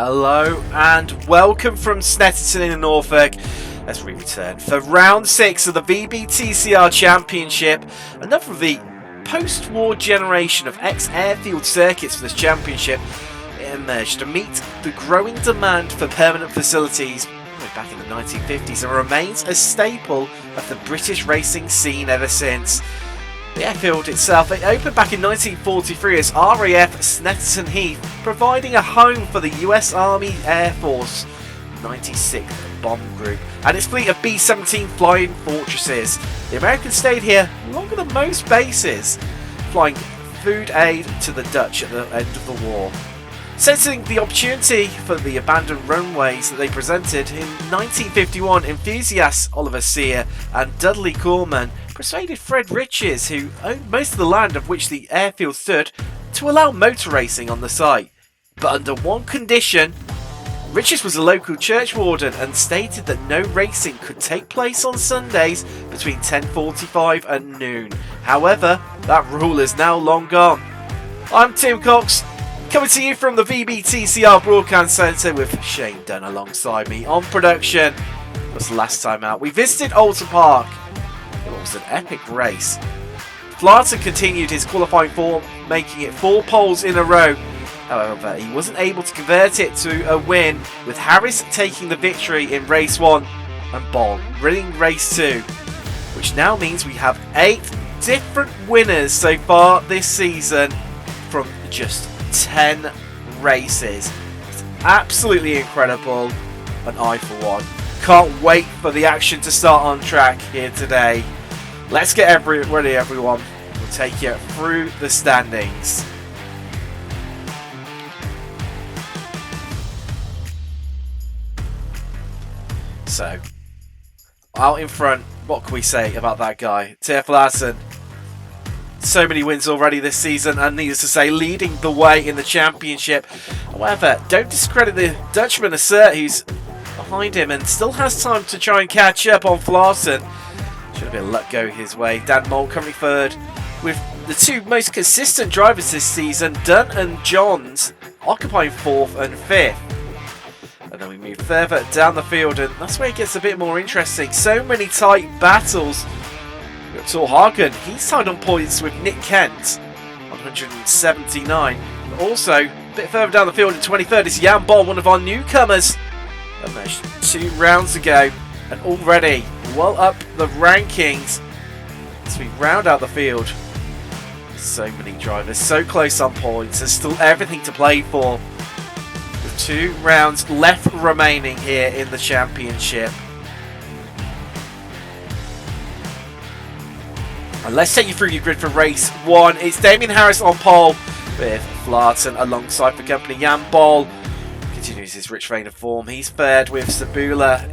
Hello and welcome from Snetterton in Norfolk as we return for round 6 of the VBTCR Championship. Another of the post-war generation of ex-airfield circuits for this championship emerged to meet the growing demand for permanent facilities back in the 1950s and remains a staple of the British racing scene ever since. The airfield itself, it opened back in 1943 as RAF Snetterton Heath, providing a home for the US Army Air Force 96th Bomb Group and its fleet of B-17 flying fortresses. The Americans stayed here longer than most bases, flying food aid to the Dutch at the end of the war. Sensing the opportunity for the abandoned runways that they presented, in 1951 enthusiasts Oliver Sear and Dudley Corman persuaded Fred Riches, who owned most of the land of which the airfield stood, to allow motor racing on the site. But under one condition. Riches was a local church warden and stated that no racing could take place on Sundays between 10:45 and noon. However, that rule is now long gone. I'm Tim Cox, coming to you from the VBTCR Broadcast Centre with Shane Dunn alongside me on production. That was the last time out. We visited Alton Park. It was an epic race. Flaten continued his qualifying form, making it 4 poles in a row. However, he wasn't able to convert it to a win, with Harris taking the victory in race 1 and Ball winning race 2, which now means we have 8 different winners so far this season from just 10 races. It's absolutely incredible, and I for one can't wait for the action to start on track here today. Let's get ready everyone. We'll take you through the standings. So, out in front, what can we say about that guy? Terje Flaten. So many wins already this season, and needless to say, leading the way in the championship. However, don't discredit the Dutchman Assert, who's behind him and still has time to try and catch up on Flaten. Should have been let go his way. Dan Mole currently third, with the 2 most consistent drivers this season, Dunn and Johns, occupying 4th and 5th. And then we move further down the field, and that's where it gets a bit more interesting. So many tight battles. We've got Tor Hagen, he's tied on points with Nick Kent, 179. But also, a bit further down the field in 23rd is Jan Bol, one of our newcomers. That matched 2 rounds ago, and already well up the rankings as we round out the field. So many drivers, so close on points. There's still everything to play for. 2 rounds left remaining here in the championship. And let's take you through your grid for race 1. It's Damien Harris on pole with Flaten alongside the company. Jan Bol continues his rich vein of form. He's third with Sabula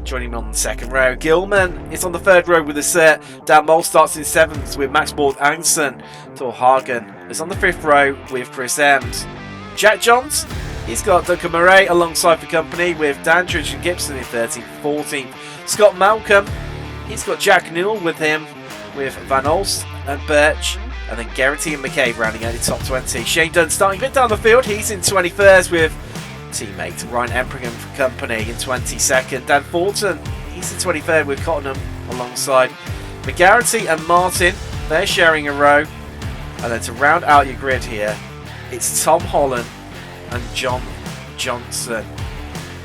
joining him on the 2nd row. Gilman is on the 3rd row with Assert. Dan Mole starts in 7th with Max Borg Angson. Tor Hagen is on the 5th row with Chris Ems. Jack Johns, he's got Duncan Murray alongside the company with Dandridge and Gibson in 13th, 14th. Scott Malcolm, he's got Jack Newell with him, with Van Olst and Birch, and then Garrity and McCabe rounding out the top 20. Shane Dunn starting a bit down the field, he's in 21st with teammate Ryan Empringham for company in 22nd. Dan Fulton, he's in 23rd with Cottenham alongside McGarrity and Martin, they're sharing a row. And then to round out your grid here, it's Tom Holland and John Johnson.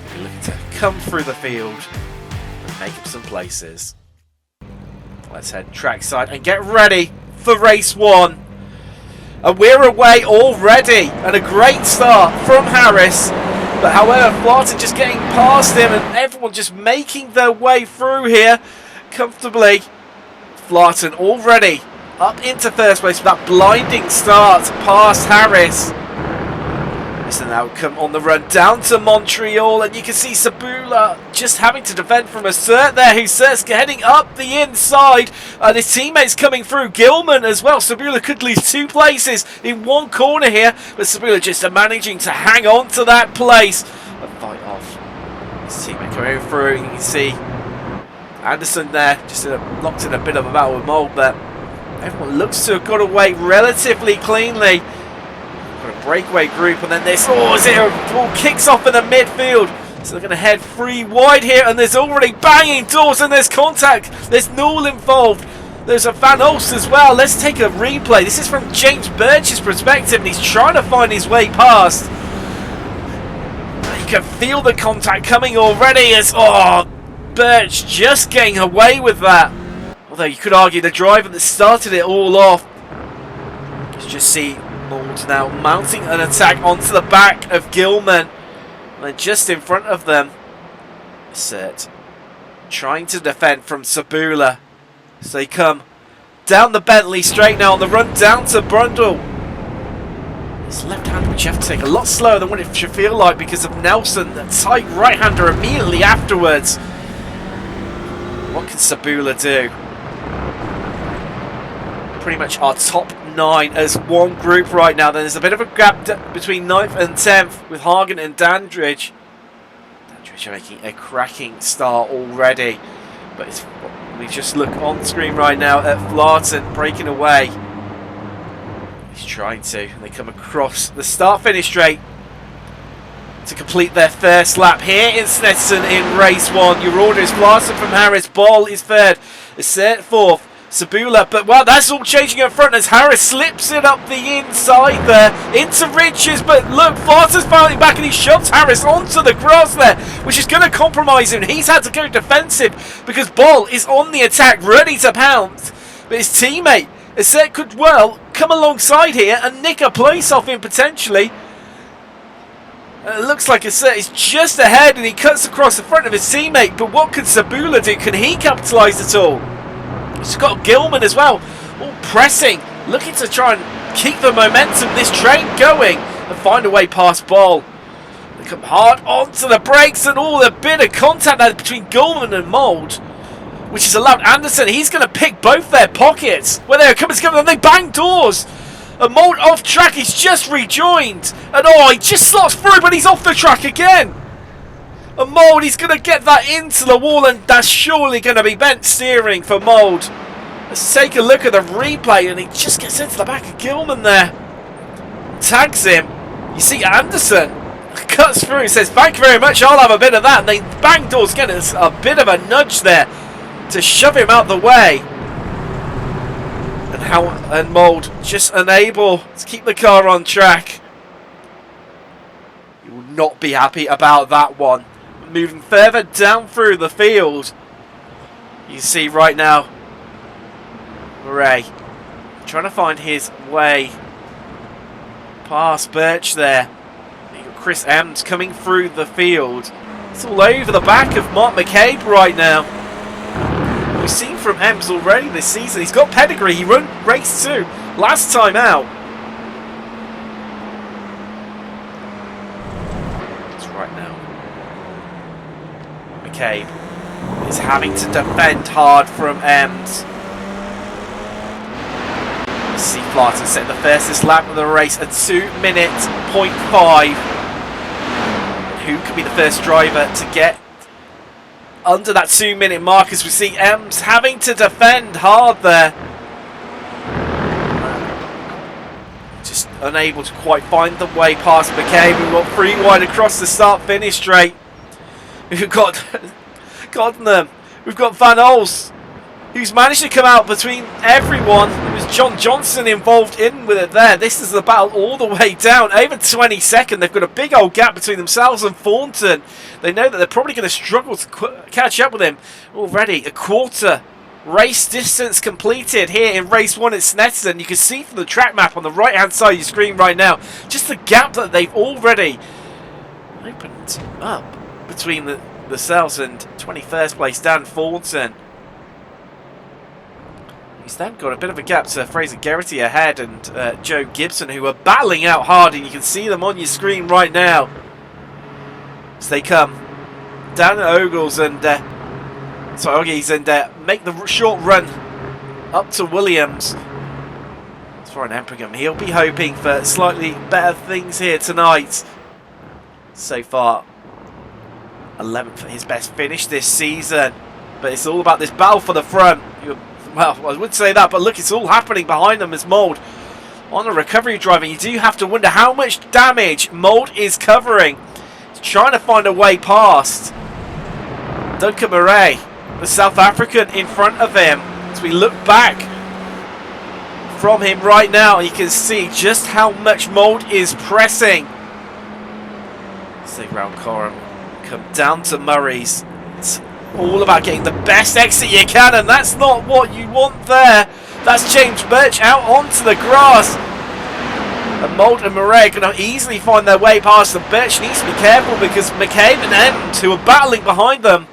We're looking to come through the field and make up some places. Let's head trackside and get ready for race 1. And we're away already, and a great start from Harris. But however, Flaten just getting past him and everyone just making their way through here comfortably. Flaten already up into 1st place with that blinding start past Harris. It's an outcome on the run down to Montreal, and you can see Sabula just having to defend from Assert there. Assert's heading up the inside, and his teammates coming through. Gilman as well. Sabula could lose 2 places in one corner here, but Sabula just managing to hang on to that place and fight off his teammate coming through. You can see Anderson there just locked in a bit of a battle with Mold, but everyone looks to have got away relatively cleanly. breakaway group, and then this, oh, is it a ball kicks off in the midfield. So they're going to head free wide here, and there's already banging doors, and there's contact. There's Null involved. There's a Van Olst as well. Let's take a replay. This is from James Birch's perspective, and he's trying to find his way past. You can feel the contact coming already as, oh, Birch just getting away with that. Although you could argue the driver that started it all off. You just see Mould now mounting an attack onto the back of Gilman. And then just in front of them, Sert trying to defend from Sabula. So they come down the Bentley straight now on the run down to Brundle. This left hand which you have to take a lot slower than what it should feel like because of Nelson, the tight right hander immediately afterwards. What can Sabula do? Pretty much our top 9 as one group right now. Then there's a bit of a gap between 9th and 10th with Hagen and Dandridge. Dandridge are making a cracking start already. But it's, we just look on screen right now at Flaten breaking away. He's trying to. And they come across the start-finish straight to complete their first lap here in Snetterton in race 1. Your order is Flaten from Harris. Ball is third. Sert 4th. Sabula, but wow, that's all changing up front as Harris slips it up the inside there into Riches, but look, Flaten's fighting back and he shoves Harris onto the grass there, which is going to compromise him. He's had to go defensive because Ball is on the attack, ready to pounce, but his teammate, Sert, could well come alongside here and nick a place off him potentially. It looks like Sert is just ahead and he cuts across the front of his teammate, but what can Sabula do? Can he capitalise at all? He's got Gilman as well, all pressing, looking to try and keep the momentum of this train going and find a way past Ball. They come hard onto the brakes and all a bit of contact there between Gilman and Mould, which has allowed Anderson, he's going to pick both their pockets. Where they're coming together and they bang doors. And Mould off track, he's just rejoined. And oh, he just slots through, but he's off the track again. And Mould, he's going to get that into the wall, and that's surely going to be bent steering for Mould. Let's take a look at the replay, and he just gets into the back of Gilman there. Tags him. You see Anderson cuts through, says, thank you very much, I'll have a bit of that. And they bang doors, get a bit of a nudge there to shove him out the way. And Mould just unable to keep the car on track. You will not be happy about that one. Moving further down through the field, you see right now Murray trying to find his way past Birch there. You've got Chris Ems coming through the field. It's all over the back of Mark McCabe right now. We've seen from Ems already this season. He's got pedigree. He won race 2 last time out. It's right now. McCabe is having to defend hard from Ems. You see Flaten set the fastest lap of the race at 2:05. Who could be the first driver to get under that 2-minute mark as we see Ems having to defend hard there. Just unable to quite find the way past McCabe. We've got 3 wide across the start-finish straight. We've got them. We've got Van Olst, who's managed to come out between everyone. It was John Johnson involved in with it there. This is the battle all the way down. Over 22nd, they've got a big old gap between themselves and Thornton. They know that they're probably going to struggle to catch up with him. Already a quarter race distance completed here in race 1 at Snetterton. You can see from the track map on the right hand side of your screen right now, just the gap that they've already opened up between themselves and 21st place Dan Thornton. He's then got a bit of a gap to Fraser Geraghty ahead and Joe Gibson, who are battling out hard, and you can see them on your screen right now as they come down at Ogles and make the short run up to Williams. As for an Empringham, he'll be hoping for slightly better things here tonight. So far, 11th for his best finish this season, but it's all about this battle for the front. Well, I would say that, but look, it's all happening behind them as Mould on a recovery drive, and you do have to wonder how much damage Mould is covering. He's trying to find a way past Duncan Murray, the South African, in front of him. As we look back from him right now, you can see just how much Mould is pressing. Sig round Coram, come down to Murray's. It's all about getting the best exit you can, and that's not what you want there. That's James Birch out onto the grass. And Mould and Murray are going to easily find their way past them. Birch needs to be careful because McCabe and Ems, who are battling behind them,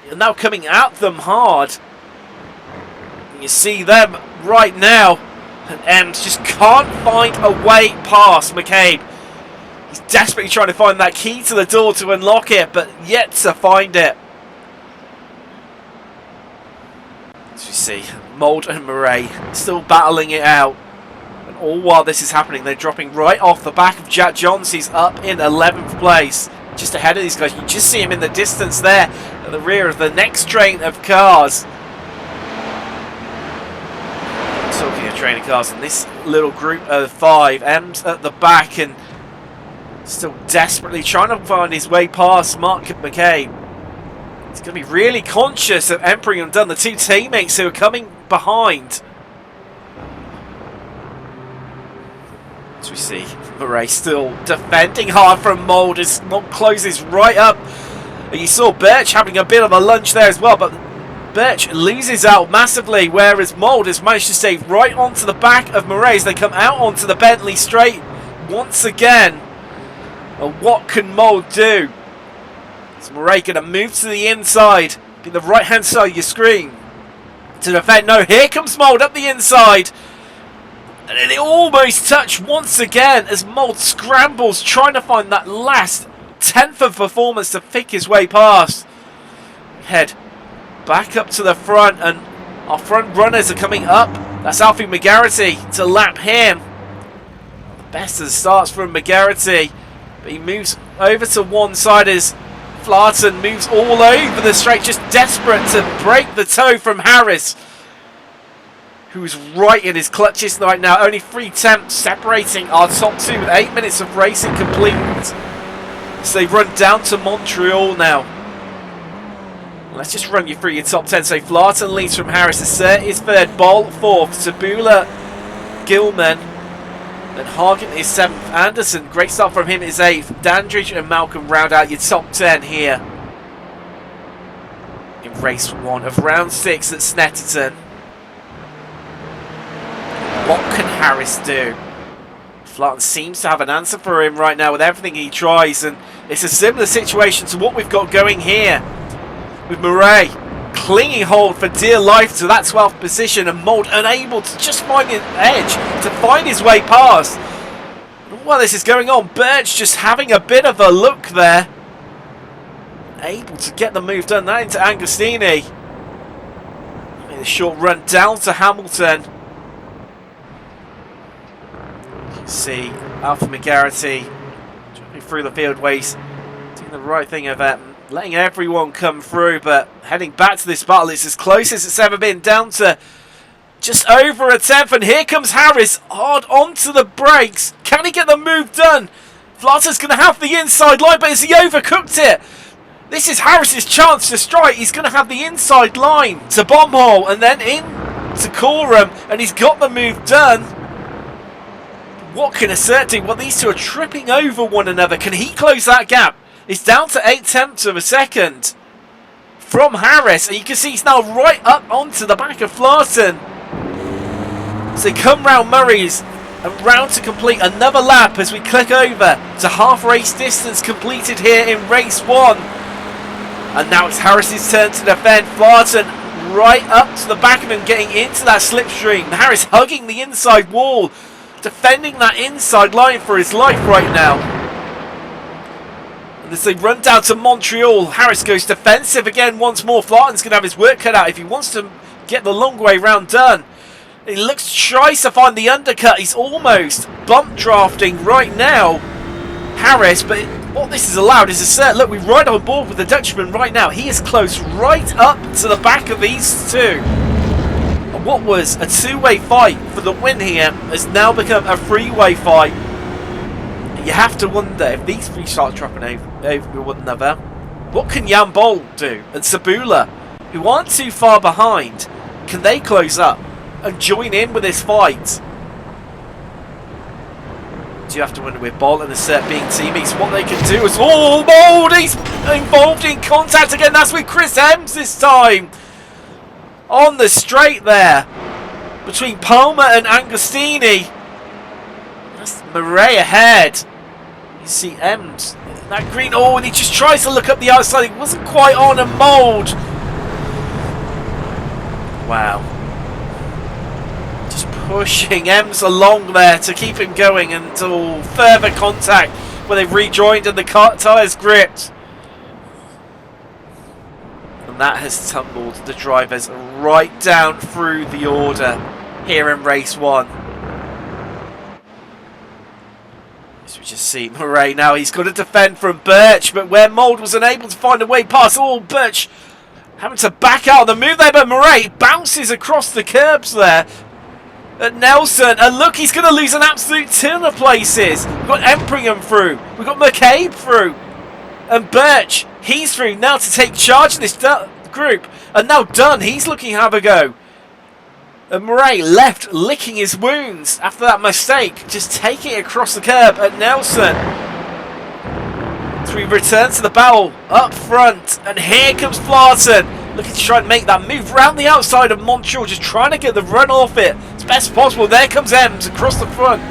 are now coming at them hard. And you see them right now. And Ems just can't find a way past McCabe. He's desperately trying to find that key to the door to unlock it, but yet to find it. As you see, Mould and Murray still battling it out. And all while this is happening, they're dropping right off the back of Jack Johns. He's up in 11th place. Just ahead of these guys. You just see him in the distance there at the rear of the next train of cars. Talking of train of cars, and this little group of 5, Ems at the back and still desperately trying to find his way past Mark McCabe. He's going to be really conscious of Empering and Dunn, the two teammates who are coming behind. As we see, Murray still defending hard from Mould as Mould closes right up. And you saw Birch having a bit of a lunge there as well, but Birch loses out massively, whereas Mould has managed to stay right onto the back of Murray as they come out onto the Bentley straight once again. And what can Mould do? Is Murray going to move to the inside, be the right hand side of your screen to defend? No, here comes Mould up the inside. And then they almost touch once again as Mould scrambles, trying to find that last tenth of performance to pick his way past. Head back up to the front, and our front runners are coming up. That's Alfie McGarity to lap him. The best of the starts from McGarity, but he moves over to one side as Flaten moves all over the straight, just desperate to break the toe from Harris, who's right in his clutches right now. Only 3 attempts separating our top 2 with 8 minutes of racing complete. So they run down to Montreal now. Let's just run you through your top 10. So Flaten leads from Harris. Assert is third. Bolt fourth. Tabula, Gilman. And Hagen is 7th. Anderson, great start from him, is 8th. Dandridge and Malcolm round out your top 10 here in race 1 of round 6 at Snetterton. What can Harris do? Flaten seems to have an answer for him right now with everything he tries, and it's a similar situation to what we've got going here with Murray clinging hold for dear life to that 12th position, and Mould unable to just find an edge to find his way past. While this is going on, Birch just having a bit of a look there, able to get the move done. That into Angostini. In a short run down to Hamilton. See Alpha McGarity jumping through the field ways, doing the right thing of letting everyone come through, but heading back to this battle, it's as close as it's ever been, down to just over a 10th, and here comes Harris hard onto the brakes. Can he get the move done? Flaten's going to have the inside line, but has he overcooked it? This is Harris's chance to strike. He's going to have the inside line to Bombhole and then in to Coram, and he's got the move done. What can Assert do? Well, these two are tripping over one another. Can he close that gap? It's down to 8/10 of a second from Harris. And you can see he's now right up onto the back of Flaten. So they come round Murray's and round to complete another lap as we click over to half race distance completed here in race 1. And now it's Harris's turn to defend. Flaten right up to the back of him, getting into that slipstream. Harris hugging the inside wall, defending that inside line for his life right now. And as they run down to Montreal, Harris goes defensive again once more. Flaten's going to have his work cut out if he wants to get the long way round Dunn. He looks tries to find the undercut. He's almost bump drafting right now, Harris, but what this has allowed is a set. Look, we're right on board with the Dutchman right now. He is close right up to the back of these two. what was a two-way fight for the win here has now become a three-way fight. You have to wonder, if these three start dropping over one another, what can Jan Bol do? And Sabula, who aren't too far behind, can they close up and join in with this fight? Do you have to wonder with Bolt and the set being teammates what they can do? As Mold, he's involved in contact again. That's with Chris Ems this time. On the straight there between Palmer and Angostini. That's Murray ahead. You see Ems. That green. Oh, and he just tries to look up the outside. He wasn't quite on a Mold. Wow. Just pushing Ems along there to keep him going until further contact where they've rejoined and the tyres gripped. And that has tumbled the drivers right down through the order here in race 1. As we just see Murray now, he's got to defend from Birch, but where Mould was unable to find a way past, Birch having to back out of the move there, but Murray bounces across the curbs there at Nelson, and look, he's going to lose an absolute ton of places. We've got Empringham through, we've got McCabe through, and Birch, he's through now to take charge of this group, and now Dunn, he's looking to have a go. And Murray left licking his wounds after that mistake, just taking it across the curb at Nelson. So we return to the battle up front, and here comes Flaten, looking to try and make that move round the outside of Montreal, just trying to get the run off it as best possible. There comes Ems across the front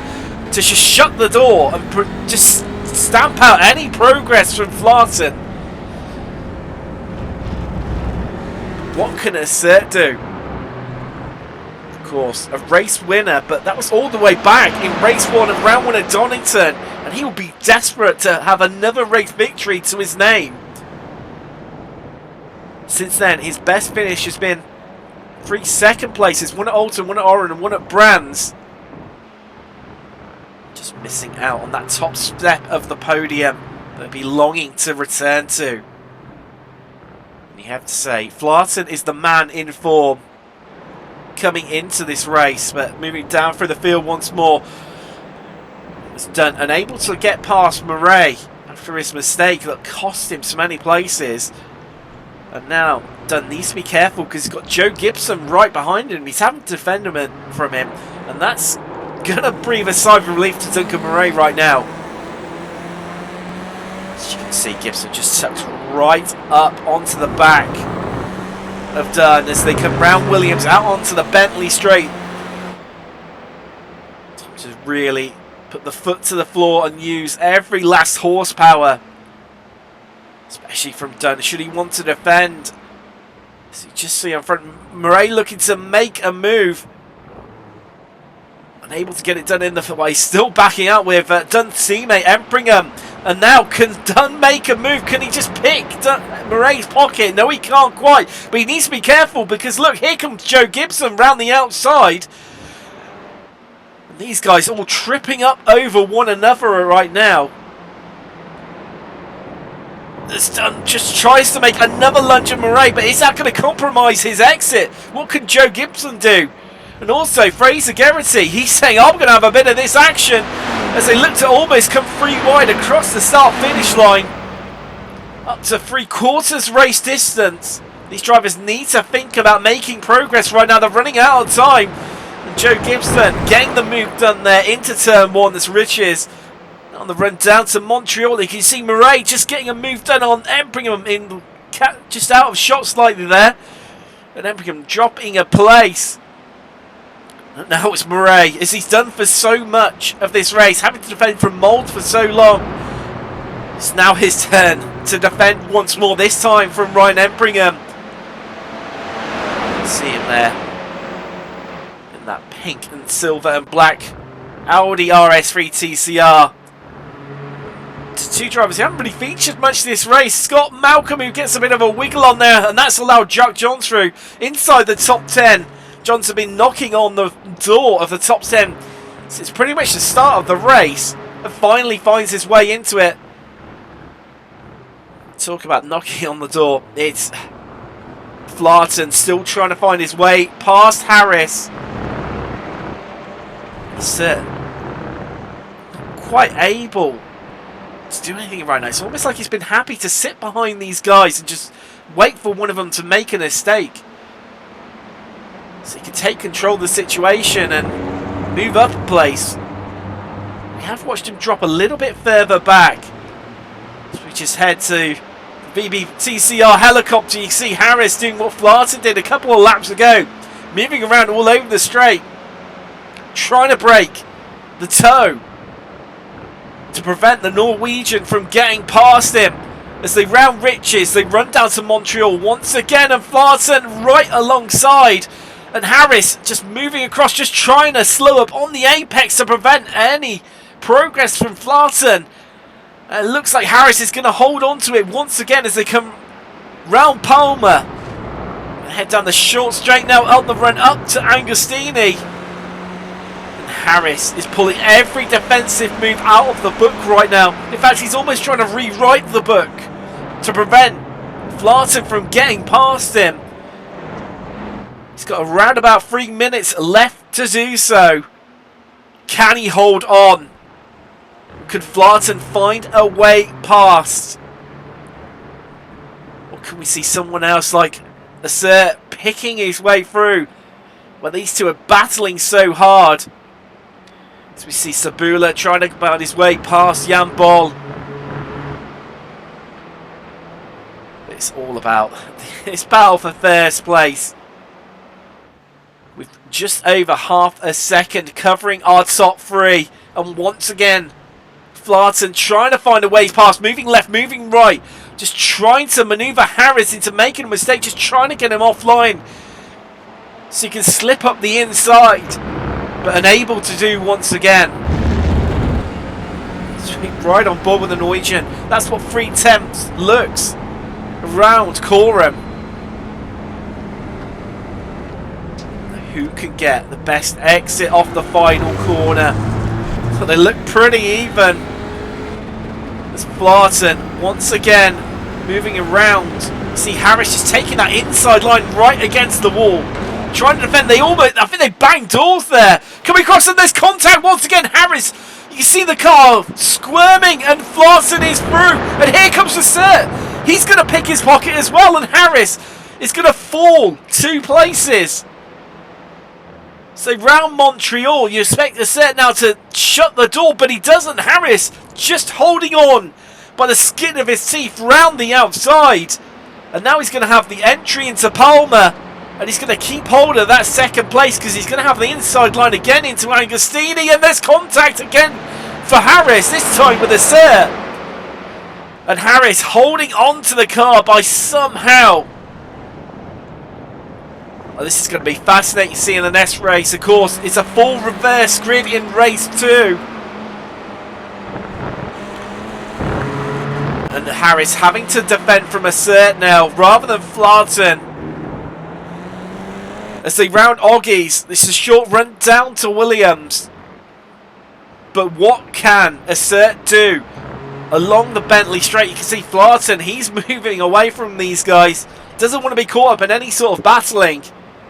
to just shut the door and just stamp out any progress from Flaten. What can Assert do? Of course, a race winner, but that was all the way back in race 1 of round 1 at Donington, and he will be desperate to have another race victory to his name. Since then, his best finish has been 3 second places, 1 at Alton, 1 at Oran, and 1 at Brands. Just missing out on that top step of the podium that he'll be longing to return to. And you have to say, Flaten is the man in form coming into this race, but moving down through the field once more. Was Dunn unable to get past Murray after his mistake that cost him so many places. And now Dunn needs to be careful because he's got Joe Gibson right behind him. He's having to defend him from him, and that's going to breathe a sigh of relief to Duncan Murray right now. As you can see, Gibson just tucks right up onto the back of Dunn as they come round Williams out onto the Bentley straight. Time to really put the foot to the floor and use every last horsepower, especially from Dunn, should he want to defend. So you just see in front, Murray looking to make a move. Unable to get it done in the way, still backing out with Dunn's teammate Empringham. And now, can Dunn make a move? Can he just pick Murray's pocket? No, he can't quite. But he needs to be careful because, look, here comes Joe Gibson round the outside. And these guys all tripping up over one another right now. Dunn just tries to make another lunge at Murray, but is that going to compromise his exit? What can Joe Gibson do? And also Fraser Geraghty, he's saying, I'm going to have a bit of this action, as they look to almost come 3 wide across the start-finish line. Up to 3/4 race distance. These drivers need to think about making progress right now. They're running out of time. And Joe Gibson getting the move done there into turn 1. That's Riches on the run down to Montreal. You can see Murray just getting a move done on Empringham, in just out of shot slightly there. And Empringham dropping a place. And now it's Murray, as he's done for so much of this race, having to defend from Mould for so long. It's now his turn to defend once more, this time from Ryan Empringham. See him there in that pink and silver and black Audi RS3 TCR. To 2 drivers who haven't really featured much this race. Scott Malcolm, who gets a bit of a wiggle on there, and that's allowed Jack Johns through inside the top 10. Johns have been knocking on the door of the top 10 since pretty much the start of the race, and finally finds his way into it. Talk about knocking on the door. It's Flaten still trying to find his way past Harris. That's it. Quite able to do anything right now. It's almost like he's been happy to sit behind these guys and just wait for one of them to make a mistake, so he can take control of the situation and move up a place. We have watched him drop a little bit further back. So we just head to VBTCR helicopter. You can see Harris doing what Flaten did a couple of laps ago, moving around all over the straight, trying to break the toe to prevent the Norwegian from getting past him. As they round Riches, they run down to Montreal once again, and Flaten right alongside. And Harris just moving across, just trying to slow up on the apex to prevent any progress from Flaten. It looks like Harris is going to hold on to it once again as they come round Palmer. Head down the short straight now, up the run up to Agostini. And Harris is pulling every defensive move out of the book right now. In fact, he's almost trying to rewrite the book to prevent Flaten from getting past him. He's got around about 3 minutes left to do so. Can he hold on? Could Flaten find a way past? Or can we see someone else like Assert picking his way through? Well, these two are battling so hard. As we see Sabula trying to find his way past Jan Bol. It's all about this battle for first place. With just over half a second covering our top three. And once again, Flaten trying to find a way past, moving left, moving right, just trying to maneuver Harris into making a mistake, just trying to get him offline so he can slip up the inside, but unable to do once again. Right on board with the Norwegian. That's what 3 attempts looks around Coram. Who can get the best exit off the final corner? So they look pretty even. As Flaten once again moving around. See Harris just taking that inside line right against the wall, trying to defend. I think they banged doors there. Coming across and there's contact once again. Harris, you can see the car squirming and Flaten is through. And here comes the Assert. He's going to pick his pocket as well, and Harris is going to fall 2 places. So round Montreal, you expect Assert now to shut the door, but he doesn't. Harris just holding on by the skin of his teeth round the outside. And now he's going to have the entry into Palmer. And he's going to keep hold of that second place because he's going to have the inside line again into Agostini. And there's contact again for Harris, this time with Assert. And Harris holding on to the car by somehow. Oh, this is going to be fascinating seeing the next race. Of course, it's a full reverse grid in race 2. And Harris having to defend from Assert now rather than Flaten. As they round Oggies, this is a short run down to Williams. But what can Assert do? Along the Bentley straight, you can see Flaten, he's moving away from these guys. Doesn't want to be caught up in any sort of battling.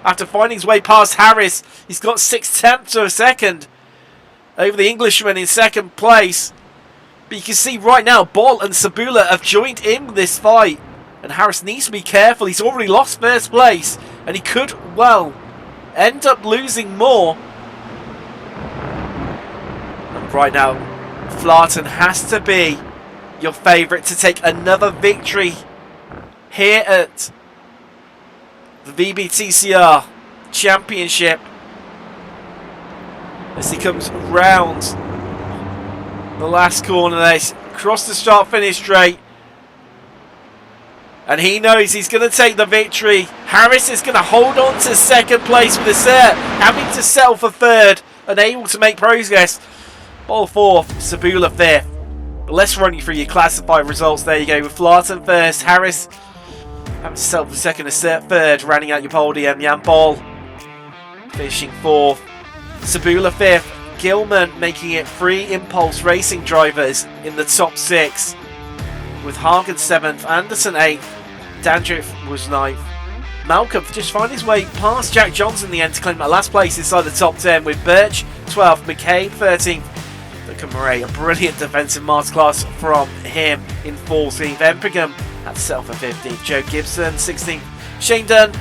After finding his way past Harris, he's got 6/10 of a second over the Englishman in second place. But you can see right now, Bol and Sabula have joined in this fight. And Harris needs to be careful. He's already lost first place. And he could, well, end up losing more. And right now, Flaten has to be your favourite to take another victory here at the VBTCR Championship. As he comes round the last corner there, across the start finish straight. And he knows he's going to take the victory. Harris is going to hold on to second place with Assert, having to settle for third, unable to make progress. Bol fourth, Sabula fifth. But let's run you through your classified results. There you go, with Flaten first, Harris having to settle for second, Assert third, rounding out your podium. Jan Bol finishing fourth, Sabula fifth. Gilman making it 3 Impulse Racing drivers in the top 6, with Hagen 7th, Anderson 8th, Dandriff was 9th, Malcolm just find his way past Jack Johnson in the end to claim that last place inside the top 10 with Birch 12th, McCabe 13th. Look at Murray, a brilliant defensive masterclass from him in 14th. Empringham had to settle for 15th. Joe Gibson 16th. Shane Dunn,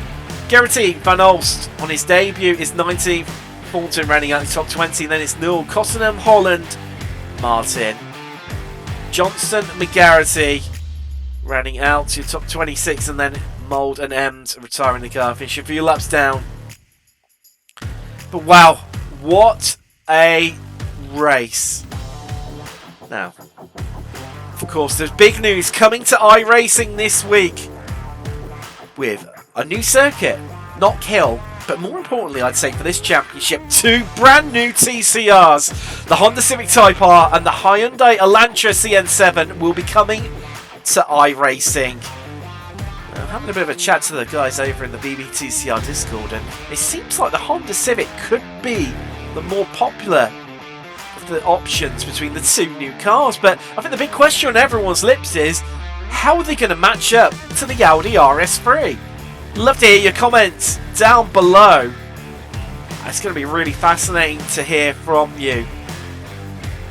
Gerety Van Olst on his debut is 19th. Thornton running out the top 20. Then it's Newell, Cossenham, Holland, Martin, Johnson, McGarity running out to top 26, and then Mould and Ems retiring the car, finish a few laps down. But wow, what a race. Now, of course, there's big news coming to iRacing this week with a new circuit, not Hill, but more importantly, I'd say for this championship, 2 brand new TCRs. The Honda Civic Type R and the Hyundai Elantra CN7 will be coming to iRacing. I'm having a bit of a chat to the guys over in the VBTCR Discord, and it seems like the Honda Civic could be the more popular of the options between the 2 new cars. But I think the big question on everyone's lips is, how are they going to match up to the Audi RS3? Love to hear your comments down below. It's going to be really fascinating to hear from you.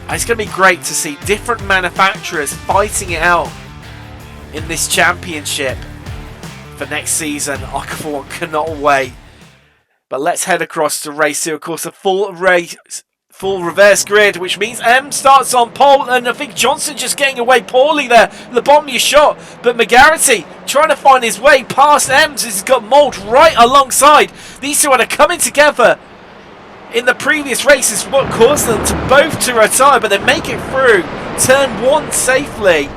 It's going to be great to see different manufacturers fighting it out in this championship for next season. I for one cannot wait. But let's head across to race 2. Of course, a full reverse grid, which means M starts on pole, and I think Johnson just getting away poorly there. The bomb you shot, but McGarity trying to find his way past Ems. He's got Mould right alongside. These two are coming together in the previous races, what caused them to both to retire, but they make it through turn 1 safely.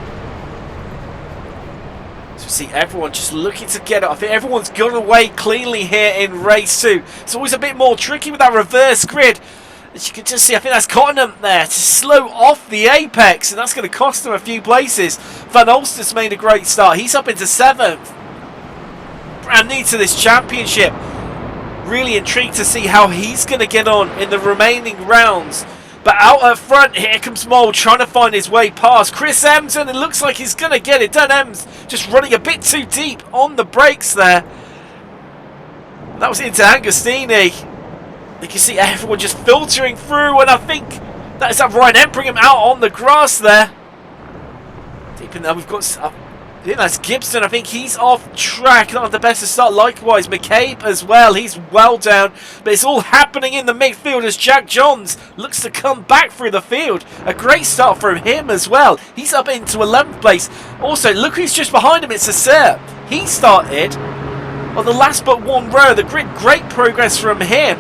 So see everyone just looking to get it. I think everyone's gone away cleanly here in race 2. It's always a bit more tricky with that reverse grid. As you can just see, I think that's Cottenham there to slow off the apex, and that's going to cost them a few places. Van Olster's made a great start. He's up into 7th. Brand new to this championship. Really intrigued to see how he's going to get on in the remaining rounds. But out at front, here comes Mould trying to find his way past Chris Ems, and it looks like he's going to get it done. Ems just running a bit too deep on the brakes there. That was into Agostini. You can see everyone just filtering through, and I think that is that Ryan Empringham out on the grass there. Deep in there, we've got, I think that's Gibson. I think he's off track, not the best to start. Likewise, McCabe as well. He's well down, but it's all happening in the midfield as Jack Johns looks to come back through the field. A great start from him as well. He's up into 11th place. Also, look who's just behind him. It's Sir. He started on the last but 1 row of the grid. Great progress from him.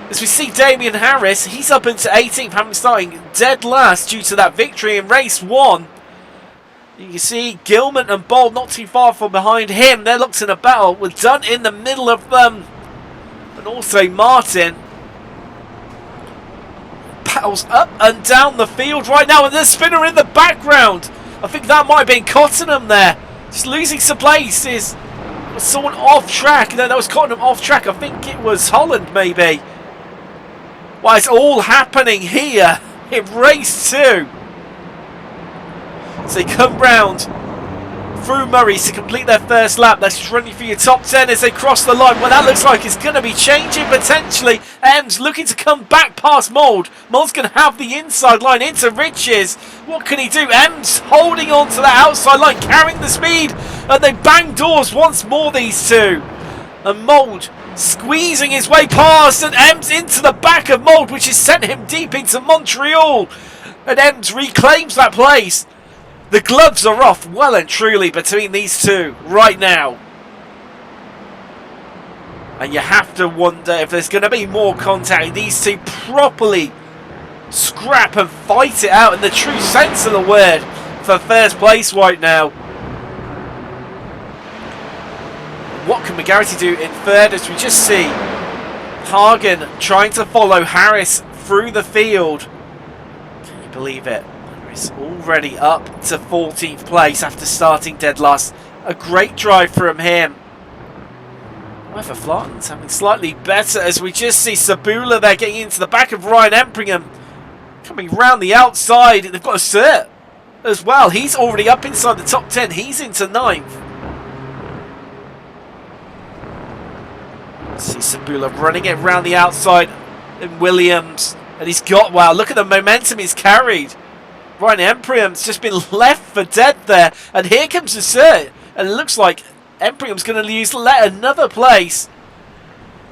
As we see Damien Harris, he's up into 18th, having starting dead last due to that victory in race 1. You can see Gilman and Bold not too far from behind him. They're locked in a battle with Dunn in the middle of them. And also Martin battles up and down the field right now. And there's a spinner in the background. I think that might have been Cottenham there. Just losing some places. Was someone off track? No, that was Cottenham off track. I think it was Holland maybe. Well, it's all happening here in race 2. So they come round through Murray's to complete their first lap. That's just running for your top 10 as they cross the line. Well, that looks like it's going to be changing potentially. Ems looking to come back past Mould. Mould's going to have the inside line into Riches. What can he do? Ems holding on to that outside line, carrying the speed. And they bang doors once more, these two. And Mould squeezing his way past, and Ems into the back of Mould, which has sent him deep into Montreal. And Ems reclaims that place. The gloves are off well and truly between these two right now. And you have to wonder if there's going to be more contact. These two properly scrap and fight it out in the true sense of the word for first place right now. What can McGarity do in third as we just see Hagen trying to follow Harris through the field. Can you believe it? Harris already up to 14th place after starting dead last. A great drive from him. However, Flaten's having slightly better as we just see Sabula there getting into the back of Ryan Empringham. Coming round the outside. They've got a cert as well. He's already up inside the top 10. He's into 9th. Sabula running it around the outside. And Williams. And he's got, wow, look at the momentum he's carried. Ryan Emprium's just been left for dead there. And here comes the cert. And it looks like Emprium's going to lose another place.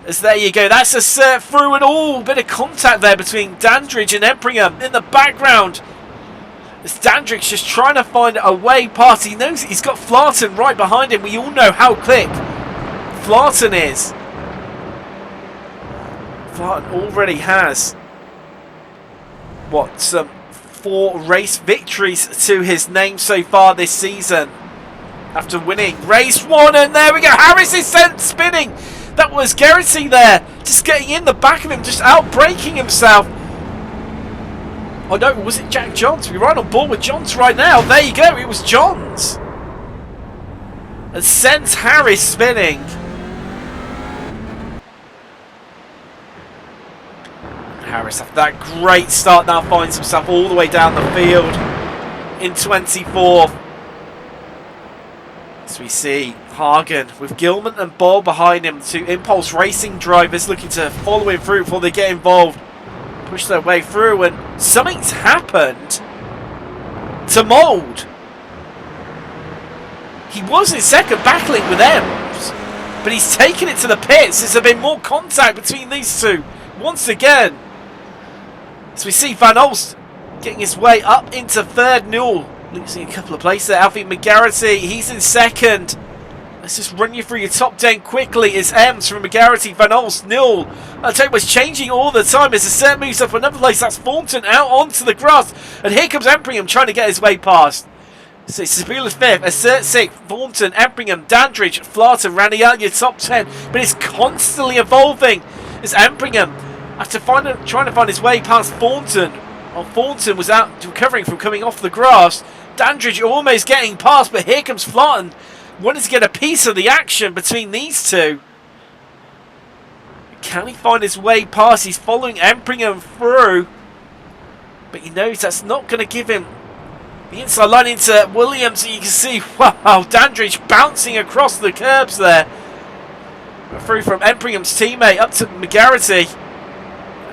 As there you go, that's a cert through and all. Bit of contact there between Dandridge and Emprium in the background. As Dandridge just trying to find a way past. He knows he's got Flaten right behind him. We all know how quick Flaten is. Flaten already has, what, some 4 race victories to his name so far this season. After winning race 1, and there we go. Harris is sent spinning. That was Geraghty there, just getting in the back of him, just out-braking himself. Oh no, was it Jack Johns? We're right on board with Johns right now. There you go, it was Johns. And sends Harris spinning. Harris, after that great start, now finds himself all the way down the field in 24th. As we see Hagen with Gilman and Ball behind him, 2 Impulse Racing drivers looking to follow him through before they get involved. Push their way through, and something's happened to Mould. He was in second, battling with Ems, but he's taken it to the pits. There's been more contact between these two once again. So we see Van Olst getting his way up into third. Newell losing a couple of places there. Alfie McGarrity, he's in second. Let's just run you through your top 10 quickly. It's Ems from McGarrity, Van Olst, Newell. I'll tell you what's changing all the time as the set moves up another place. That's Thornton out onto the grass. And here comes Emprium trying to get his way past. So Sabula's 5th, Assert 6th, Thornton, Emprium, Dandridge, Flaten, rounding out your top 10. But it's constantly evolving. It's Emprium, after trying to find his way past Thornton. Well, Thornton was out recovering from coming off the grass. Dandridge almost getting past, but here comes Flaten, wanting to get a piece of the action between these two. Can he find his way past? He's following Emprium through, but he knows that's not going to give him the inside line into Williams. You can see, wow, Dandridge bouncing across the curbs there. Through from Emprium's teammate up to McGarrity.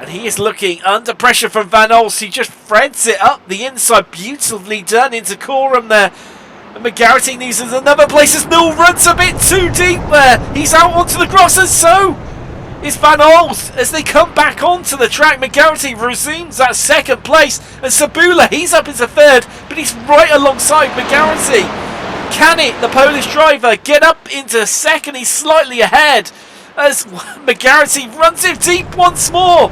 And he is looking under pressure from Van Olst. He just threads it up the inside. Beautifully done into Coram there. And McGarrity needs another place as Newell runs a bit too deep there. He's out onto the grass, and so is Van Olst. As they come back onto the track, McGarrity resumes that second place. And Sabula, he's up into third, but he's right alongside McGarrity. Can it, the Polish driver, get up into second? He's slightly ahead as McGarrity runs it deep once more.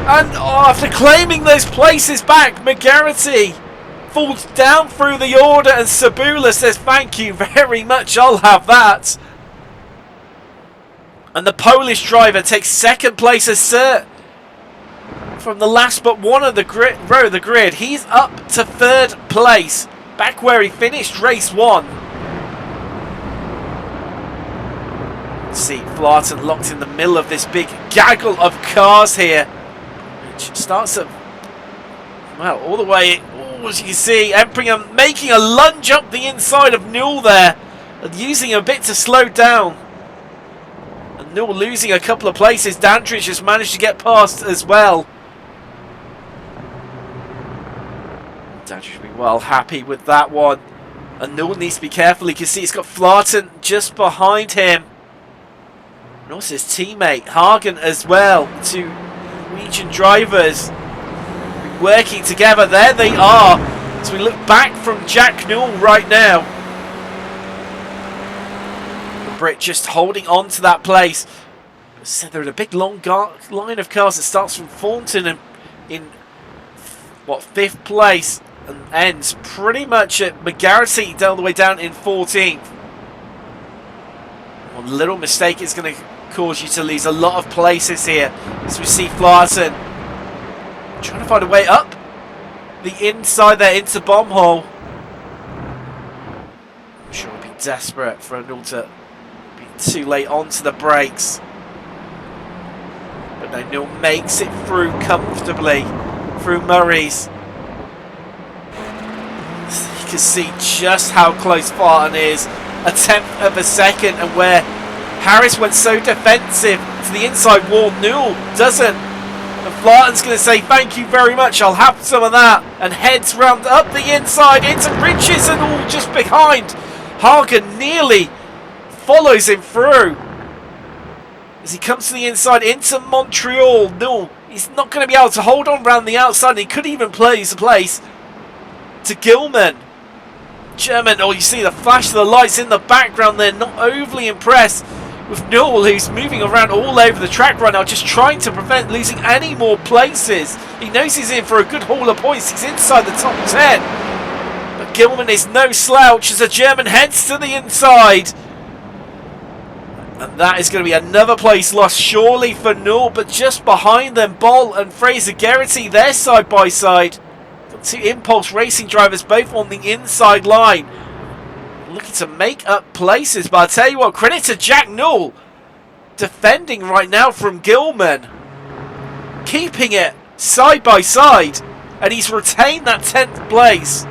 And after claiming those places back, McGarrity falls down through the order, and Sabula says, thank you very much, I'll have that. And the Polish driver takes second place as cert from the last but one of the row of the grid. He's up to third place, back where he finished race 1. See Flaten locked in the middle of this big gaggle of cars here, which starts at, well, all the way, as you can see, Emprium making a lunge up the inside of Newell there, and using a bit to slow down. And Newell losing a couple of places. Dandridge has managed to get past as well. Dandridge will be well happy with that one. And Newell needs to be careful. You can see he's got Flaten just behind him. And also his teammate Hagen as well. 2 Norwegian drivers working together. There they are. So we look back from Jack Newell right now. The Brit just holding on to that place. So they're in a big long line of cars that starts from Thornton and in what, 5th place, and ends pretty much at McGarrity all the way down in 14th. One little mistake is going to cause you to lose a lot of places here. As we see Flaten trying to find a way up the inside there into bomb hole. I'm sure it'll be desperate for Newell to be too late onto the brakes. But no, Newell makes it through comfortably through Murray's. So you can see just how close Flaten is. A tenth of a second, and where Harris went so defensive to the inside wall. Newell doesn't. And Flaten's going to say, thank you very much, I'll have some of that. And heads round up the inside into Riches and all just behind. Hagen nearly follows him through. As he comes to the inside into Montreal. Newell, he's not going to be able to hold on round the outside. And he could even place a place to Gilman. German, oh, you see the flash of the lights in the background there. Not overly impressed with Newell, who's moving around all over the track right now, just trying to prevent losing any more places. He knows he's in for a good haul of points. He's inside the top 10. But Gilman is no slouch as a German heads to the inside. And that is going to be another place lost surely for Newell. But just behind them, Boll and Fraser Geraghty, they're side by side. Got two Impulse Racing drivers both on the inside line, looking to make up places. But I'll tell you what, credit to Jack Newell, defending right now from Gilman, keeping it side by side, and he's retained that 10th place.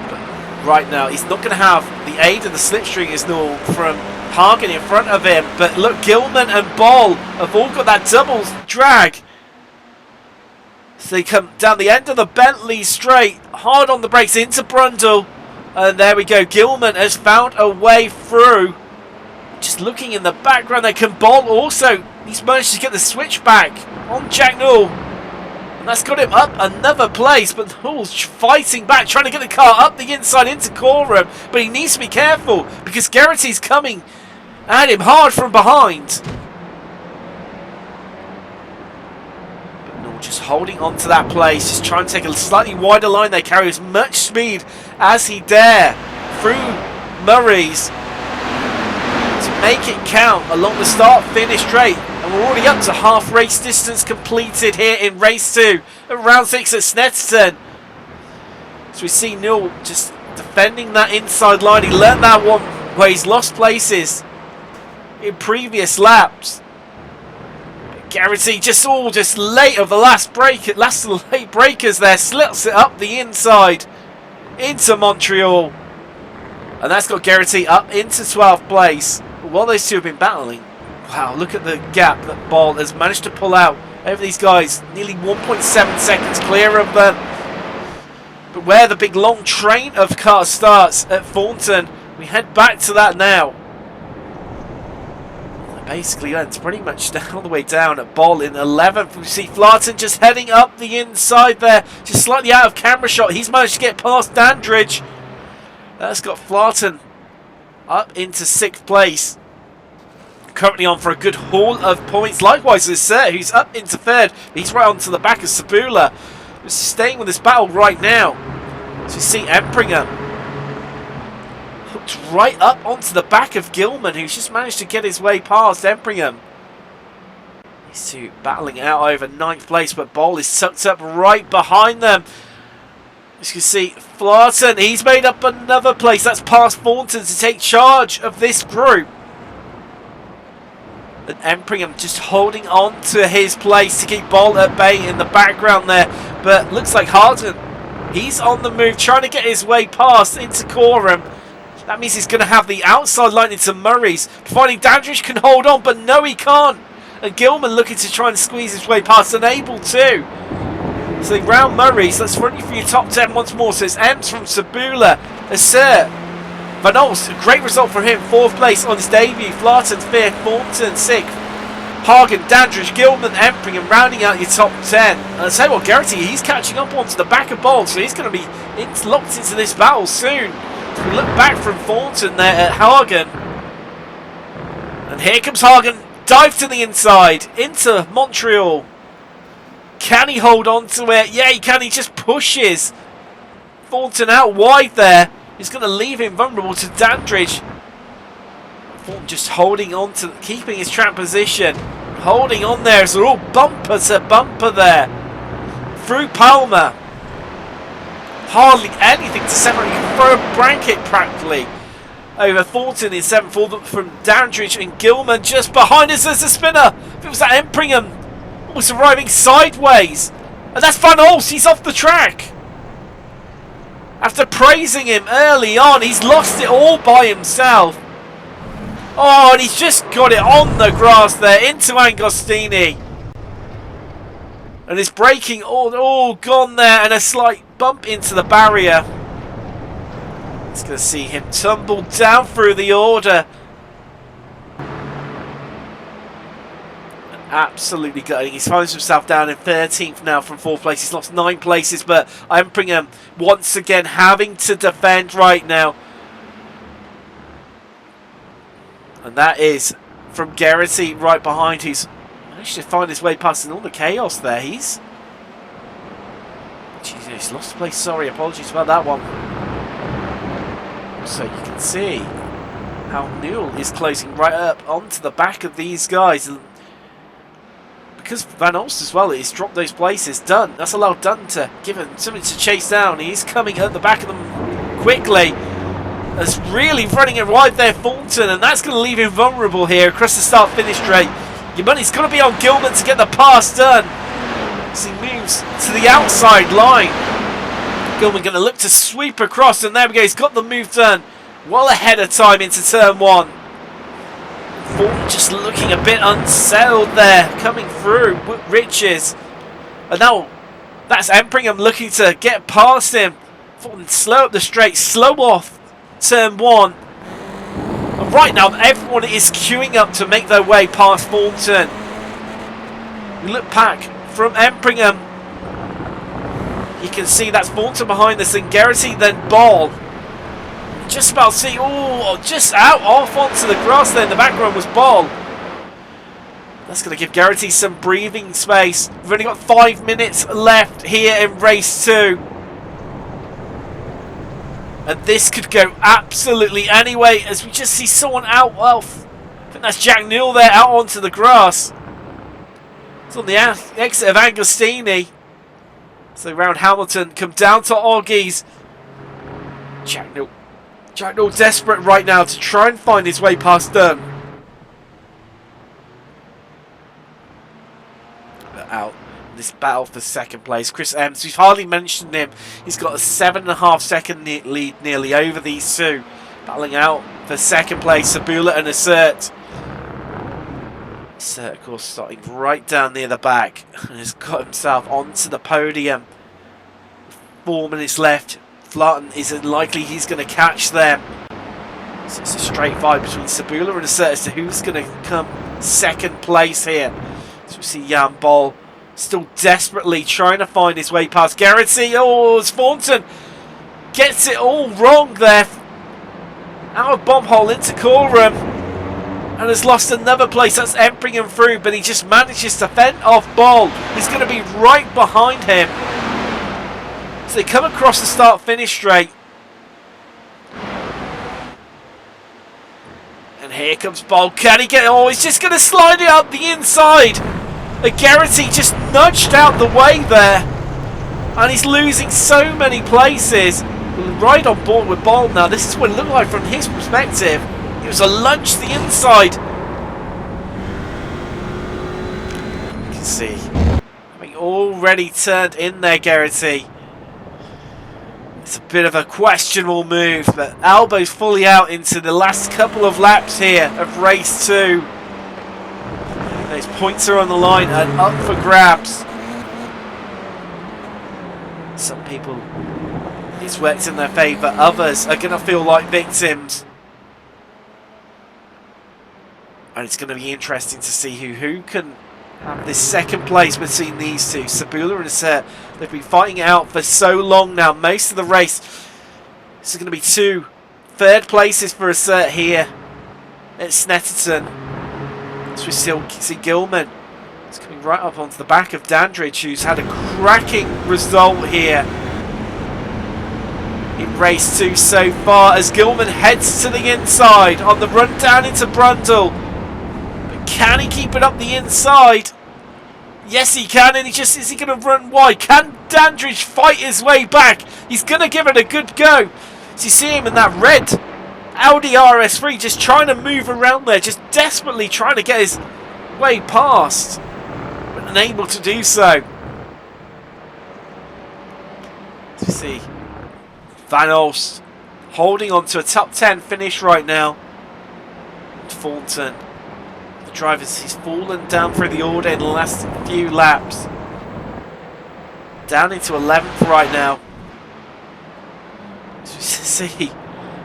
But right now, he's not going to have the aid of the slipstream as Newell from Hagen in front of him. But look, Gilman and Boll have all got that double drag. So they come down the end of the Bentley straight, hard on the brakes into Brundle. And there we go. Gilman has found a way through. Just looking in the background there, can Boll also, he's managed to get the switch back on Jack Newell. And that's got him up another place. But Newell's fighting back, trying to get the car up the inside into Coram. But he needs to be careful because Geraghty's coming at him hard from behind. Just holding on to that place, just trying to take a slightly wider line. They carry as much speed as he dare through Murray's to make it count along the start-finish straight. And we're already up to half race distance completed here in race 2 at round 6 at Snetterton. So we see Newell just defending that inside line. He learned that one where he's lost places in previous laps. Geraghty just late of the last late breakers there, slits it up the inside into Montreal, and that's got Geraghty up into 12th place. While those two have been battling, wow, look at the gap that Boll has managed to pull out over these guys, nearly 1.7 seconds clear of them. But where the big long train of cars starts at Thornton, we head back to that now. Basically, that's pretty much all the way down at Boll in 11th. We see Flaten just heading up the inside there, just slightly out of camera shot. He's managed to get past Dandridge. That's got Flaten up into 6th place. Currently on for a good haul of points. Likewise, Lasser, who's up into 3rd. He's right onto the back of Sabula. He's staying with this battle right now. So you see Empringham hooked right up onto the back of Gilman, who's just managed to get his way past Empringham. These two battling out over 9th place, but Boll is sucked up right behind them. As you can see, Flaten, he's made up another place. That's past Thornton to take charge of this group. And Empringham just holding on to his place to keep Boll at bay in the background there. But looks like Harden, he's on the move, trying to get his way past into Coram. That means he's going to have the outside line into Murray's. Finding Dandridge can hold on, but no, he can't. And Gilman looking to try and squeeze his way past, unable to. So round Murray's. Let's run you through your top 10 once more. So it's Ems from Sabula. Assert. Van Olst, a great result for him. 4th place on his debut. Flaten 5th. Thornton 6th. Hagen, Dandridge, Gilman, Empringham rounding out your top 10. And I'll tell you what, Geraghty, he's catching up onto the back of Boll. So he's going to be locked into this battle soon. We look back from Thornton there at Hagen. And here comes Hagen. Dive to the inside. Into Montreal. Can he hold on to it? Yeah, he can. He just pushes Thornton out wide there. He's going to leave him vulnerable to Dandridge. Thornton just holding on to, keeping his track position. Holding on there. So they're all bumper to bumper there. Through Palmer. Hardly anything to separate. You can throw a blanket practically over Thornton in 7th from Dandridge and Gilman just behind us as a spinner. If it was that Empringham was arriving sideways. And that's Van Olst. He's off the track. After praising him early on, he's lost it all by himself. Oh, and he's just got it on the grass there into Agostini. And it's braking all gone there, and a slight bump into the barrier. It's going to see him tumble down through the order. And absolutely gutting. He finds himself down in 13th now from 4th place. He's lost 9 places, but Empringham once again having to defend right now. And that is from Geraghty right behind, who's managed to find his way past in all the chaos there. He's lost a place. Sorry, apologies about that one. So you can see how Newell is closing right up onto the back of these guys. Because Van Olst as well, he's dropped those places. Dunn, that's allowed Dunn to give him something to chase down. He's coming at the back of them quickly. That's really running it wide there, Fulton, and that's going to leave him vulnerable here across the start-finish straight. Your money's got to be on Gilman to get the pass done as he moves to the outside line. Gilman going to look to sweep across, and there we go. He's got the move done well ahead of time into turn 1. Fulton just looking a bit unsettled there, coming through Riches. And now that's Empringham looking to get past him. Fulton slow up the straight, slow off turn 1. And right now everyone is queuing up to make their way past Fulton. We look back from Empringham. You can see that's Fulton behind us, and Geraghty, then Ball. Just about see, just out off onto the grass there. In the background was Ball. That's going to give Geraghty some breathing space. We've only got 5 minutes left here in race 2. And this could go absolutely anyway, as we just see someone out. Well, I think that's Jack Newell there, out onto the grass. It's on the exit of Agostini. So round Hamilton, come down to Oggies. Jack Newell desperate right now to try and find his way past Dunn. Out this battle for second place. Chris Ems, we've hardly mentioned him. He's got a 7.5 second lead nearly over these two. Battling out for second place, Sabula and Assert. Assert, of course, starting right down near the back and has got himself onto the podium. 4 minutes left. Flaten isn't likely he's going to catch them. So it's a straight fight between Sabula and Assert as to who's going to come second place here. So we see Jan Bol still desperately trying to find his way past Geraghty. Oh, as Thornton gets it all wrong there. Out of bomb hole into Coram. And has lost another place. That's Empringham through, but he just manages to fend off Bol. He's going to be right behind him. So they come across the start-finish straight. And here comes Bol. Can he get it? Oh, he's just going to slide it up the inside. Geraghty just nudged out the way there. And he's losing so many places. Right on board with Bol now. This is what it looked like from his perspective. It was a lunge to the inside. You can see. Having already turned in there, Geraghty. It's a bit of a questionable move, but Albo's fully out into the last couple of laps here of race 2. Those points are on the line and up for grabs. Some people, it's worked in their favour. Others are going to feel like victims. And it's going to be interesting to see who can have this second place between these two. Sabula and Assert, they've been fighting it out for so long now, most of the race. This is going to be 2 third places for Assert here at Snetterton. So we still see Gilman. It's coming right up onto the back of Dandridge, who's had a cracking result here in race 2 so far, as Gilman heads to the inside on the run down into Brundle. But can he keep it up the inside? Yes, he can, and is he going to run wide? Can Dandridge fight his way back? He's going to give it a good go. So you see him in that red Audi RS3 just trying to move around there, just desperately trying to get his way past, but unable to do so. You see Van Olst holding on to a top 10 finish right now. Thornton, the drivers, he's fallen down through the order in the last few laps. Down into 11th right now. As you see,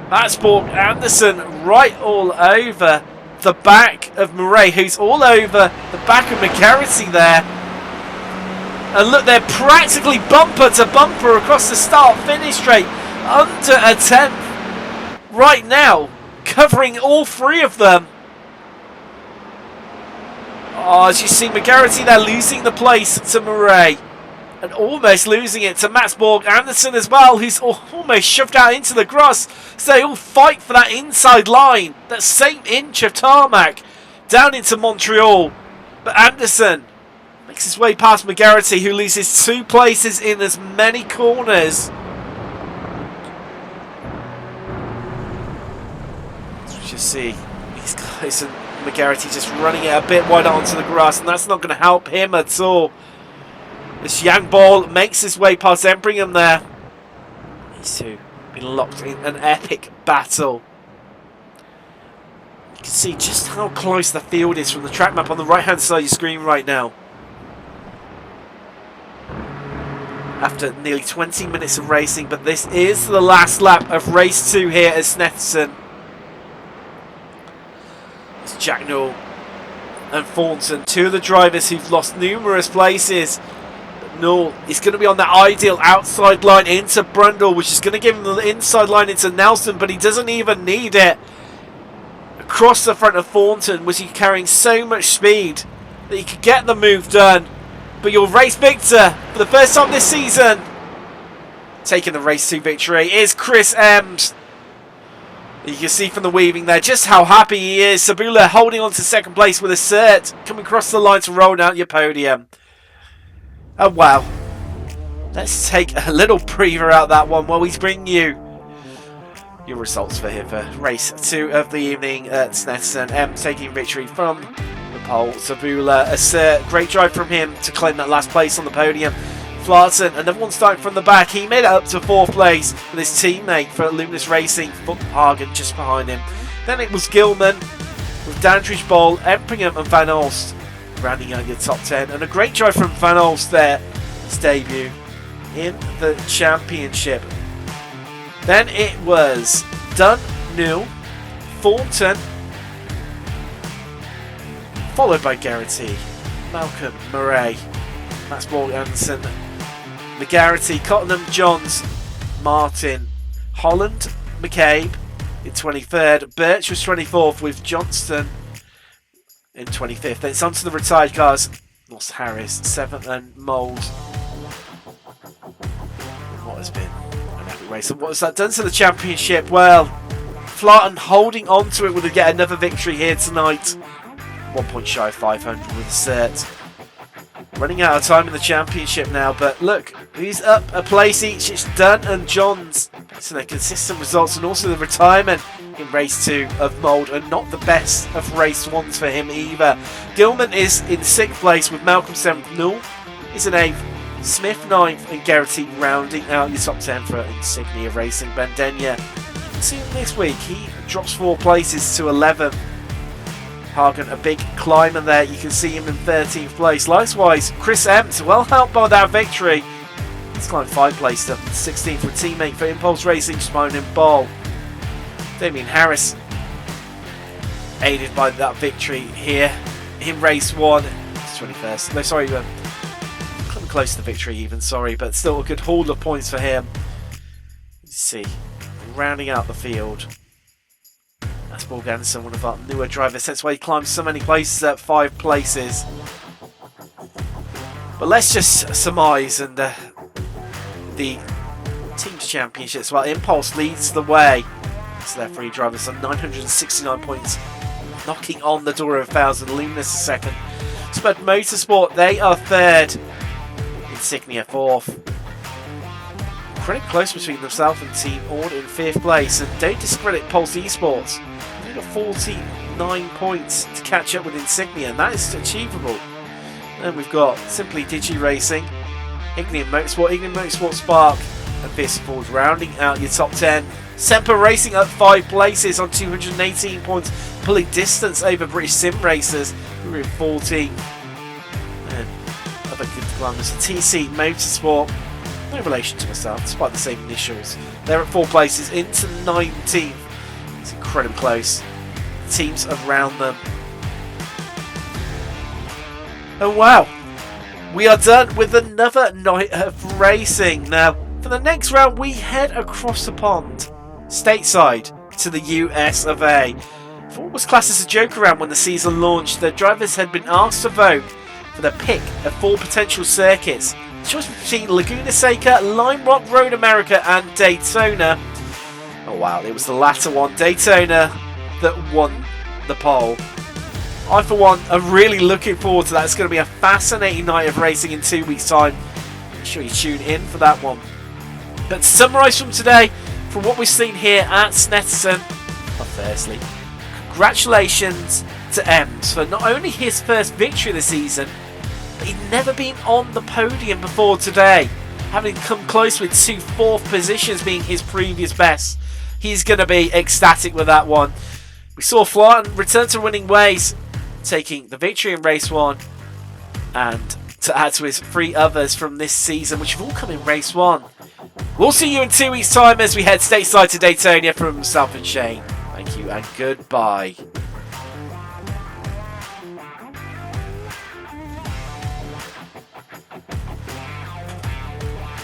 Matsborg Anderson right all over the back of Murray, who's all over the back of McGarity there. And look, they're practically bumper to bumper across the start-finish straight, under a 10th right now, covering all three of them. Oh, as you see, McGarity there losing the place to Murray, and almost losing it to Matsborg Anderson as well, who's almost shoved out into the grass. So they all fight for that inside line, that same inch of tarmac, down into Montreal. But Anderson makes his way past McGarity, who loses 2 places in as many corners. As we just see, these guys and McGarity just running it a bit wider onto the grass, and that's not going to help him at all. As Yang Ball makes his way past Embringham there. These two been locked in an epic battle. You can see just how close the field is from the track map on the right hand side of your screen right now. After nearly 20 minutes of racing, but this is the last lap of race 2 here at Snetterton. It's Jack Newell and Thornton, 2 of the drivers who've lost numerous places. But Newell is going to be on that ideal outside line into Brundle, which is going to give him the inside line into Nelson, but he doesn't even need it. Across the front of Thornton was he carrying so much speed that he could get the move done. But your race victor for the first time this season, taking the race 2 victory, is Chris Ems. You can see from the weaving there just how happy he is. Sabula holding on to second place with a cert, coming across the line to roll out your podium. Oh wow. Let's take a little breather out that one while we bring you your results for here for race 2 of the evening at Snetterton. Ems taking victory from the pole. Sabula, a cert, great drive from him to claim that last place on the podium. Flaten, another one starting from the back. He made it up to 4th place with his teammate for Luminous Racing, Hagen, just behind him. Then it was Gilman with Dandridge Bowl, Embringham and Van Olst rounding out your top 10. And a great drive from Van Olst there, his debut in the championship. Then it was Dunn, Newell, Thornton, followed by Garrity, Malcolm, Murray, Matsborg Anderson, McGarity, Cottenham, Johns, Martin, Holland, McCabe in 23rd. Birch was 24th with Johnston in 25th. Then it's on to the retired cars. Lost Harris, 7th, and Mould. What has been an epic race. And what has that done to the championship? Well, Flaten holding on to it with yet another victory here tonight. 1 point shy of 500 with a cert. Running out of time in the championship now, but look, who's up a place each? It's Dunn and Johns. So they're consistent results, and also the retirement in race 2 of Mould, and not the best of race 1s for him either. Gilman is in 6th place with Malcolm 7th, Newell is in 8th, Smith 9th, and Garrity rounding out your top 10 for Insignia Racing. Bandenya, you can see him this week, he drops 4 places to 11th. Hagen, a big climber there. You can see him in 13th place. Likewise, Chris Ems, well helped by that victory. He's climbed 5 places up 16th with teammate for Impulse Racing, just behind him, Ball. Damien Harris, aided by that victory here in race 1. It's 21st. No, sorry, coming close to the victory even, sorry, but still a good haul of points for him. You see, rounding out the field. Matsborg Anderson, one of our newer drivers. That's why he climbed so many places at 5 places. But let's just surmise, and the team's championships. Well, Impulse leads the way. So their 3 drivers on 969 points, knocking on the door of 1,000. Luminous is 2nd. Spud Motorsport, they are 3rd. Insignia 4th. Pretty close between themselves and Team Ord in 5th place. And don't discredit Pulse Esports. They've got 49 points to catch up with Insignia, and that is achievable. And we've got Simply Digi Racing, Ignium Motorsport, Spark, and fierce forwards rounding out your top 10. Semper Racing up 5 places on 218 points, pulling distance over British Sim Racers, who are in 14. And other good climbers, TC Motorsport, no relation to myself, despite the same initials. They're at 4 places into 19th. It's incredibly close. Teams around them. Oh wow, we are done with another night of racing. Now, for the next round, we head across the pond, stateside, to the US of A. For what was classed as a joke around when the season launched, the drivers had been asked to vote for the pick of 4 potential circuits. The choice between Laguna Seca, Lime Rock, Road America, and Daytona. Oh wow, it was the latter one, Daytona, that won the poll. I, for one, am really looking forward to that. It's going to be a fascinating night of racing in 2 weeks' time. Make sure you tune in for that one. But to summarise from today, from what we've seen here at Snetterton, well, firstly, congratulations to Ems for not only his first victory of the season, but he'd never been on the podium before today, having come close with 2 4th positions being his previous best. He's going to be ecstatic with that one. We saw Flaten return to winning ways, taking the victory in race 1, and to add to his 3 others from this season, which have all come in race 1. We'll see you in 2 weeks' time as we head stateside to Daytona. From myself and Shane, thank you and goodbye.